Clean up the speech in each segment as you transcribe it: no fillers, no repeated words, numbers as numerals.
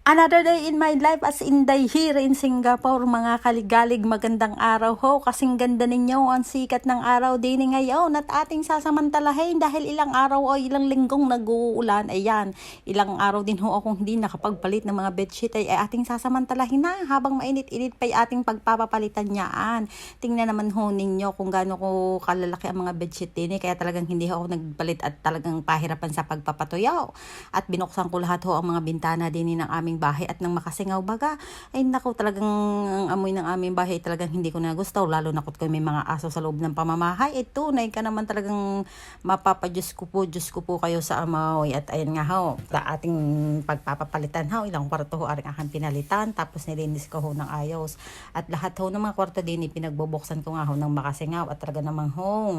Another day in my life as in day here in Singapore, mga kaligalig, magandang araw ho. Kasing ganda ninyo ang sikat ng araw din ngayon at ating sasamantalahin dahil ilang araw o ilang linggong nag-uulan. Ayan, ilang araw din ho akong hindi nakapagpalit ng mga bedsheet ay ating sasamantalahin na habang mainit-init pa ating pagpapapalitan niyaan. Tingnan naman ho ninyo kung gaano ko kalalaki ang mga bedsheet din kaya talagang hindi ako nagpalit at talagang pahirapan sa pagpapatuyaw. At binuksan ko lahat ho ang mga bintana din ng aming bahay at nang makasingaw baga ay naku talagang ang amoy ng aming bahay talagang hindi ko na gusto, lalo na kung may mga aso sa loob ng pamamahay. Ito tunay ka naman talagang mapapadyos ko po kayo sa amoy. At ayun nga ho, sa ating pagpapapalitan ho, ilang kwarto ho aring aking pinalitan, tapos nilinis ko ho ng ayos at lahat ho ng mga kwarto din pinagbubuksan ko nga ho ng makasingaw. At talaga namang ho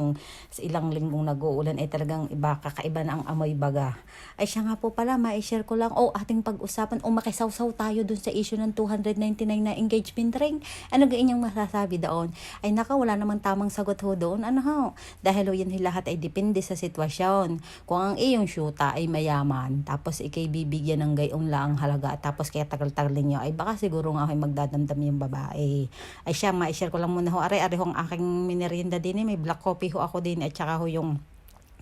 sa ilang linggong nag-uulan ay talagang iba, kakaiba na ang amoy baga. Ay siya nga po pala, ma-share ko lang ating pag-usapan makisawsaw tayo dun sa issue ng 299 na engagement ring. Ano ga inyong masasabi doon? Ay naka, wala namang tamang sagot ho doon. Ano ho? Dahil ho yan lahat ay depende sa sitwasyon. Kung ang iyong syuta ay mayaman, tapos ikay bibigyan ng gayong lang halaga, tapos kaya tagal-tagal ninyo, ay baka siguro nga ay magdadamdam yung babae. Ay siya, ma-share ko lang muna ho. Are ho ang aking minerienda din. May black coffee ho ako din at saka ho yung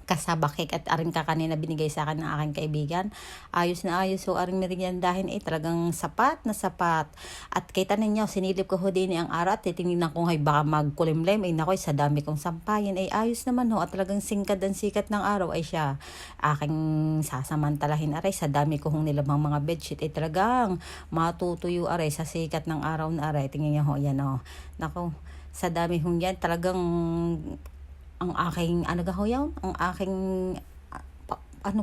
kasaba cake at aring ka kanina binigay sa akin ng aking kaibigan. Ayos na ayos ho aring meriendahin talagang sapat na sapat. At kita ninyo, sinilip ko ho din ang araw at titingnan ko ay baka magkulimlem. Ay nakoy, sa dami kong sampayin ay ayos naman ho at talagang singkad ang sikat ng araw ay siya aking sasamantalahin aray sa dami ko hong nilamang mga bedsheet ay talagang matutuyo aray sa sikat ng araw na aray. Tingnan niyo ho yan ho. Nako, sa dami hong yan talagang ang aking ang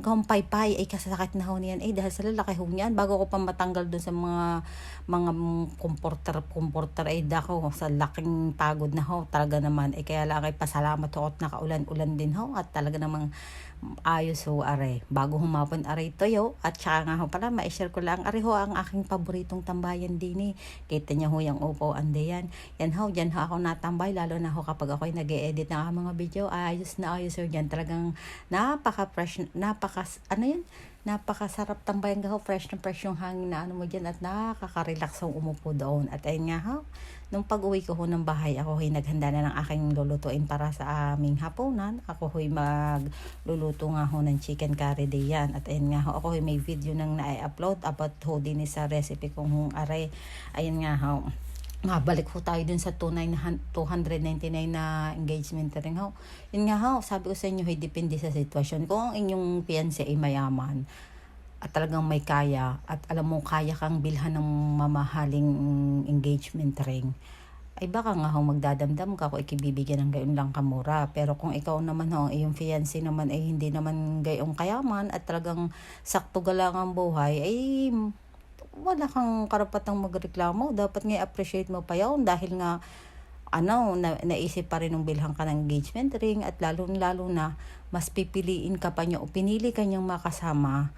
aking paypay ay kasakit na ho niyan dahil sa lalaki ho niyan. Bago ko pa matanggal doon sa mga comforter ay dako sa laking pagod na ho talaga naman kaya lang ay pasalamat ho at nakaulan-ulan din ho at talaga namang ayos ho are bago humapon are toyo. At saka nga ho pala, ma-share ko lang are ho ang aking paboritong tambayan din kita niya ho yung upo ande yan ho, dyan ho ako natambay lalo na ho kapag ako'y nag-e-edit ng mga video. Ayos na ayos ho dyan, talagang napaka-fresh, napakasarap tambayan ho, fresh yung hangin na mo dyan at nakaka-relax ho umupo doon. At ayun nga ho, nung pag-uwi ko ho ng bahay, ako ho'y naghanda na ng aking lulutuin para sa aming hapunan. Ako ho'y magluluto nga ho ng chicken curry day yan. At ayun nga ho, ako ho'y may video nang na-upload about ho din sa recipe kong are. Ayun nga ho, balik ho tayo dun sa 299 na engagement ring ho. Yun nga ho, sabi ko sa inyo, depende sa sitwasyon. Kung ang inyong fiancé ay mayaman at talagang may kaya at alam mo kaya kang bilhan ng mamahaling engagement ring, ay baka nga ho magdadamdam ka kung ikibibigyan ng gayon lang kamura. Pero kung ikaw naman ho, ang iyong fiancé naman ay hindi naman gayong kayaman at talagang sakto galang ang buhay, ay wala kang karapatang magreklamo. Dapat nga appreciate mo pa yun dahil nga naisip pa rin nung bilhan ka ng engagement ring at lalo na mas pipiliin ka pa niya o pinili ka niyang makasama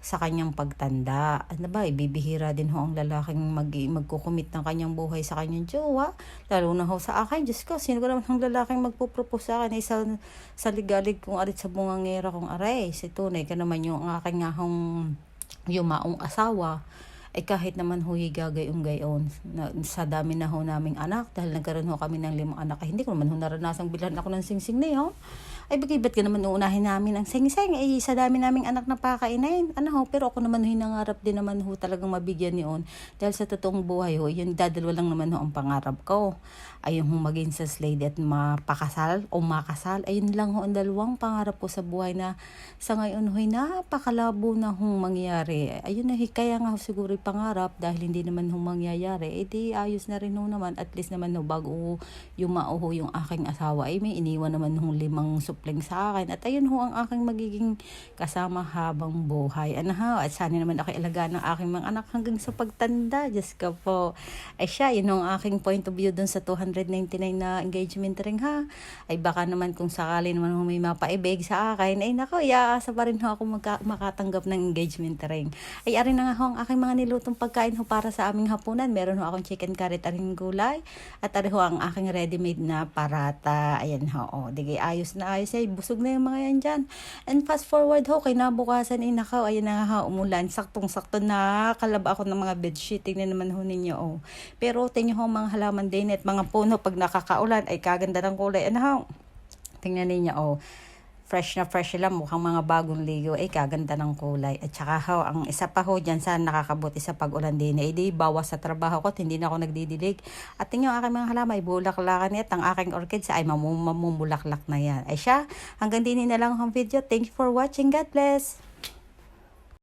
sa kanyang pagtanda. Ano ba, ibibihira din ho ang lalaking magkukumit ng kanyang buhay sa kanyang jowa. Lalo na ho sa akin, Diyos ko, sino ko naman ang lalaking magpupropose sa akin sa ligalig kong arit sa bungangera kong aray. Si tunay ka naman yung aking nga hong yumaong asawa. Ay kahit naman ho gagayong gayon sa dami na ho naming anak, dahil nagkaroon ho kami ng 5 anak, ay hindi ko naman ho naranasang bilhan ako ng singsing na ho. Ay bagay, ba't ka naman uunahin namin ang singsing? Ay sa dami naming anak na pakainain. Pero ako naman ho nangarap din naman ho talagang mabigyan niyon. Dahil sa totoong buhay ho, yun dadalwa lang naman ho ang pangarap ko. Ay yung maging sa lady at mapakasal o makasal. Ayun lang ho ang dalawang pangarap ko sa buhay na sa ngayon ho napakalabo na hong mangyayari. Ayun na kaya nga ho siguro pangarap dahil hindi naman ho mangyayari. Di ayos na rin ho naman. At least naman ho bago yumao ho yung aking asawa ay may iniwan naman ho 5 supling sa akin. At ayun ho ang aking magiging kasama habang buhay. At sana naman ako ilagaan ng aking mga anak hanggang sa pagtanda. Diyos ko po. Ay siya, yun ang aking point of view dun sa 299 na engagement ring ha. Ay baka naman kung sakali naman ho may mapaibig sa akin, ay nako, iaasa pa rin ho ako makatanggap ng engagement ring. Ay ari na nga ho ang aking mga nilutong pagkain ho para sa aming hapunan. Meron ho akong chicken curry at aring gulay. At ari ho ang aking ready-made na parata. Ayan ho. O, digay ayos na ayos. Ay, busog na yung mga yan dyan. And fast forward ho, kinabukasan nakaw. Ayan na ha, umulan. Saktong-sakto na kalaba ako ng mga bedsheet. Tingnan naman ho ninyo. O. Pero tingnan ho mga halaman din at mga puno pag nakakaulan ay kaganda ng kulay. Ano ho? Tingnan ninyo. O. Fresh na fresh sila, mukhang mga bagong ligo, kaganda ng kulay. At saka ho, ang isa pa ho dyan sa nakakabuti sa pag-ulan din, di bawas sa trabaho ko, hindi na ako nagdidilig. At tingnan ang aking mga halamay, bulaklakan at ang aking orchids ay mamumulaklak na yan. Ay siya, hanggang din na lang ang video. Thank you for watching. God bless!